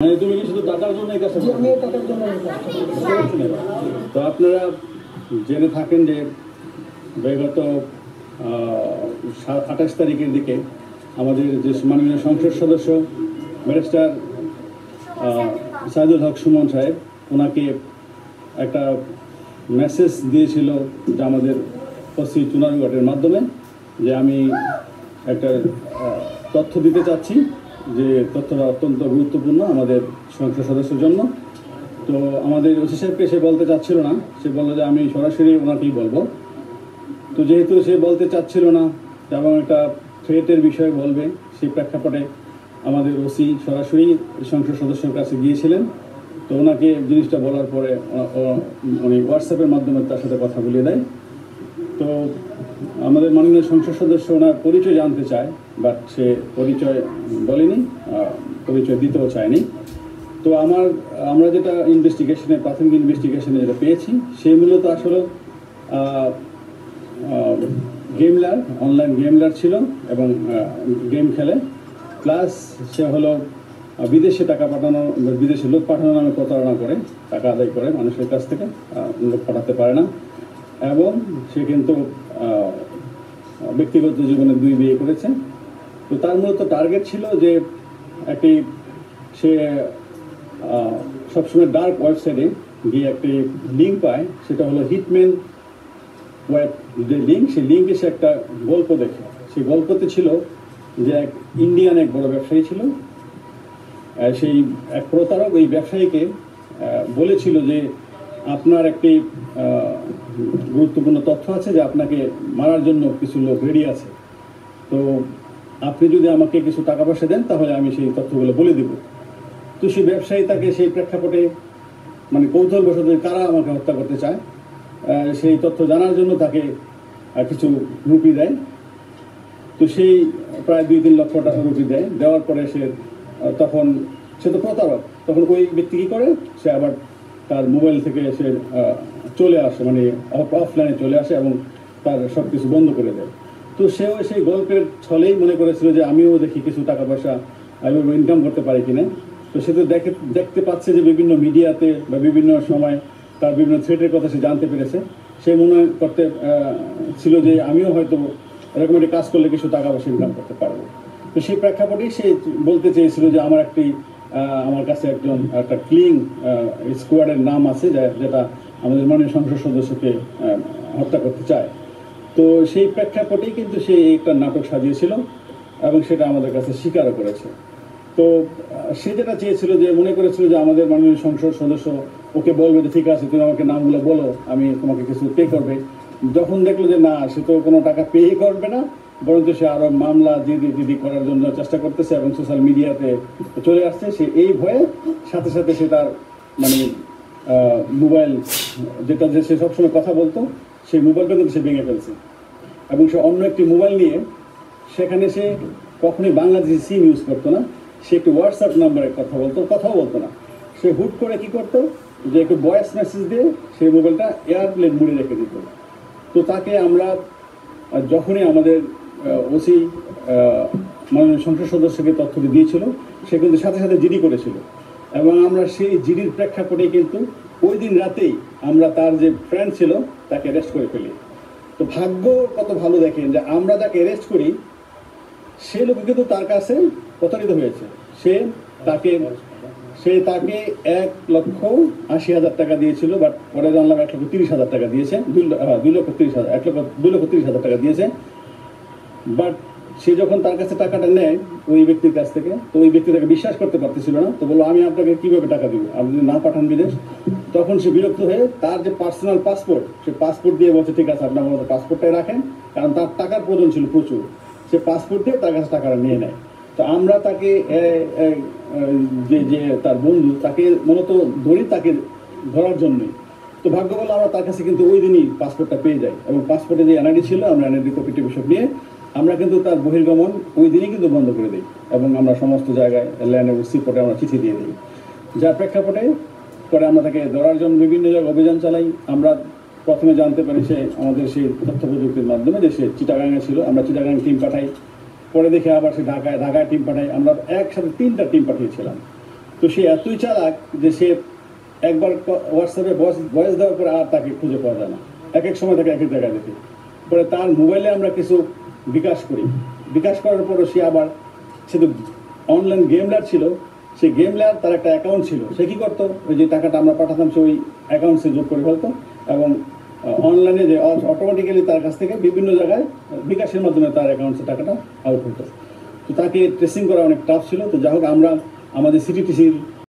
তুমি কি শুধু টাকার জন্য এই কাজটা আমি টাকার জন্য তো আপনারা জেনে থাকেন যে বিগত 28 তারিখের দিকে আমাদের যে মাননীয় সংসদ সদস্য ব্যারিস্টার সাইদুল হক সুমন সাহেব ওনাকে একটা মেসেজ দিয়েছিল যে আমাদের পশ্চিম চুনারুঘাটের মাধ্যমে যে আমি একটা তথ্য দিতে চাচ্ছি, যে তথ্যটা অত্যন্ত গুরুত্বপূর্ণ আমাদের সংসদ সদস্যের জন্য। তো আমাদের ওসি সাহেবকে সে বলতে চাচ্ছিল না, সে বললো যে আমি সরাসরি ওনাকেই বলবো। তো যেহেতু সে বলতে চাচ্ছিল না এবং একটা থ্রেটের বিষয়ে বলবে, সেই প্রেক্ষাপটে আমাদের ওসি সরাসরি সংসদ সদস্যের কাছে গিয়েছিলেন। তো ওনাকে জিনিসটা বলার পরে উনি হোয়াটসঅ্যাপের মাধ্যমে তার সাথে কথা বলিয়ে দেয়। তো আমাদের মাননীয় সংসদ সদস্য ওনার পরিচয় জানতে চায়, বাট সে পরিচয় বলেনি, পরিচয় দিতেও চায়নি। তো আমরা যেটা প্রাথমিক ইনভেস্টিগেশনে যেটা পেয়েছি, সে মূলত আসলে গেমলার, অনলাইন গেমলার ছিল এবং গেম খেলে, প্লাস সে হলো বিদেশে টাকা পাঠানো, বিদেশে লোক পাঠানো নামে প্রতারণা করে, টাকা আদায় করে মানুষের কাছ থেকে, লোক পাঠাতে পারে না। এবং সে কিন্তু ব্যক্তিগত জীবনে 2 বিয়ে করেছে। তো তার মূলত টার্গেট ছিল যে সে সবসময় ডার্ক ওয়েবসাইটে গিয়ে একটি লিঙ্ক পায়, সেটা হলো হিটম্যান ওয়েব যে লিঙ্ক, সেই লিঙ্কে সে একটা গল্প দেখে। সেই গল্পতে ছিল যে এক ইন্ডিয়ান এক বড় ব্যবসায়ী ছিল, সেই এক প্রতারক ওই ব্যবসায়ীকে বলেছিল যে আপনার একটি গুরুত্বপূর্ণ তথ্য আছে, যে আপনাকে মারার জন্য কিছু লোক রেডি আছে, তো আপনি যদি আমাকে কিছু টাকা পয়সা দেন তাহলে আমি সেই তথ্যগুলো বলে দেব। তো সেই ব্যবসায়ী তাকে সেই প্রেক্ষাপটে মানে কৌতূহলবশত কারা আমাকে হত্যা করতে চায় সেই তথ্য জানার জন্য তাকে কিছু রুপি দেয়। তো সেই প্রায় 2-3 লক্ষ টাকা রুপি দেয়। দেওয়ার পরে তখন সে তো প্রতারক, তখন ওই ব্যক্তি কী করে, সে আবার তার মোবাইল থেকে সে চলে আসে, মানে অফলাইনে চলে আসে এবং তার সব কিছু বন্ধ করে দেয়। তো সেও সেই গল্পের ছলেই মনে করেছিল যে আমিও দেখি কিছু টাকা পয়সা ইনকাম করতে পারি কিনা। তো সে তো দেখতে পাচ্ছে যে বিভিন্ন মিডিয়াতে বা বিভিন্ন সময় তার বিভিন্ন থ্রেটের কথা সে জানতে পেরেছে। সে মনে করতে ছিল যে আমিও হয়তো এরকম একটি কাজ করলে কিছু টাকা পয়সা ইনকাম করতে পারবো। তো সেই প্রেক্ষাপটেই সে বলতে চেয়েছিল যে আমার কাছে একটা ক্লিং স্কোয়াডের নাম আছে, যেটা আমাদের মাননীয় সংসদ সদস্যকে হত্যা করতে চায়। তো সেই প্রেক্ষাপটেই কিন্তু সে একটা নাটক সাজিয়েছিল এবং সেটা আমাদের কাছে স্বীকারও করেছে। তো সে যেটা চেয়েছিল, যে মনে করেছিল যে আমাদের মাননীয় সংসদ সদস্য ওকে বলবে যে ঠিক আছে তুমি আমাকে নামগুলো বলো, আমি তোমাকে কিছু পে করবে। যখন দেখলো যে না, সে তো কোনো টাকা পেই করবে না, বরঞ্চ সে আরও মামলা জিডি করার জন্য চেষ্টা করতেছে এবং সোশ্যাল মিডিয়াতে চলে আসছে, সে এই ভয়ে সাথে সাথে সে তার মানে মোবাইল যেটা যে সে সবসময় কথা বলতো, সেই মোবাইলটা কিন্তু সে ভেঙে ফেলছে এবং সে অন্য একটি মোবাইল নিয়ে, সেখানে সে কখনোই বাংলাদেশি সিম ইউজ করতো না, সে একটি হোয়াটসঅ্যাপ নাম্বারে কথাও বলতো না। সে হুট করে কি করতো, যে একটু ভয়েস মেসেজ দিয়ে সেই মোবাইলটা এয়ারপ্লেন মুড়ে রেখে দিত। তো তাকে আমরা যখনই আমাদের ওসি মাননীয় সংসদ সদস্যকে তথ্যটি দিয়েছিল, সে কিন্তু সাথে সাথে জিডি করেছিল এবং আমরা সেই জিডির প্রেক্ষাপটে কিন্তু ওই দিন রাতেই আমরা তার যে ফ্রেন্ড ছিল তাকে অ্যারেস্ট করে ফেলি। তো ভাগ্য কত ভালো দেখেন যে আমরা যাকে অ্যারেস্ট করি সে লোক কিন্তু তার কাছে প্রতারিত হয়েছে। সে তাকে 1,80,000 টাকা দিয়েছিল, বাট পরে জানলাম 1,30,000 টাকা দিয়েছে, 2,30,000 টাকা দিয়েছে। বাট সে যখন তার কাছে টাকাটা নেয় ওই ব্যক্তির কাছ থেকে, তো ওই ব্যক্তি তাকে বিশ্বাস করতে পারতেছিল না। তো বললো আমি আপনাকে কীভাবে টাকা দিব, আপনি যদি না পাঠান বিদেশ। তখন সে বিরক্ত হয়ে তার যে পার্সোনাল পাসপোর্ট, সে পাসপোর্ট দিয়ে বলছে ঠিক আছে আপনার মতো পাসপোর্টটাই রাখেন, কারণ তার টাকার প্রয়োজন ছিল প্রচুর। সে পাসপোর্ট দিয়ে তার কাছে টাকাটা নিয়ে নেয়। তো আমরা তাকে যে তার বন্ধু, তাকে মূলত ধরি তাকে ধরার জন্যই। তো ভাগ্য বলে আমরা তার কাছে কিন্তু ওই দিনই পাসপোর্টটা পেয়ে যাই এবং পাসপোর্টে যে এনআইডি ছিল, আমরা এনআইডি কপিটি বিষয় নিয়ে আমরা কিন্তু তার বহির্গমন ওই দিনই কিন্তু বন্ধ করে দিই এবং আমরা সমস্ত জায়গায় ল্যান্ড এবং সিপোর্টে আমরা চিঠি দিয়ে দিই। যার প্রেক্ষাপটে পরে আমরা তাকে ধরার জন্য বিভিন্ন জায়গায় অভিযান চালাই। আমরা প্রথমে জানতে পারি আমাদের সেই তথ্য প্রযুক্তির মাধ্যমে যে সে চিটাগাঙে ছিল, আমরা চিটাগাং টিম পাঠাই। পরে দেখে আবার সে ঢাকায় টিম পাঠাই। আমরা একসাথে 3টা টিম পাঠিয়েছিলাম। তো সে এতই চালাক যে সে একবার হোয়াটসঅ্যাপে ভয়েস দেওয়ার পরে আর তাকে খুঁজে পাওয়া যায় না, এক এক সময় তাকে এক এক জায়গায় দেখি। পরে তার মোবাইলে আমরা কিছু বিকাশ করি, বিকাশ করার পরও সে আবার, সে তো অনলাইন গেমলার ছিল, সেই গেমলার তার একটা অ্যাকাউন্ট ছিল, সে কী করতো, ওই যে টাকাটা আমরা পাঠাতাম সে ওই অ্যাকাউন্টসে যোগ করে ফেলতো এবং অনলাইনে যে অটোমেটিক্যালি তার কাছ থেকে বিভিন্ন জায়গায় বিকাশের মাধ্যমে তার অ্যাকাউন্টসে টাকাটা আউট হতো। তো তাকে ট্রেসিং করা অনেক টাফ ছিল। তো যাই হোক, আমরা আমাদের সিটিটিসির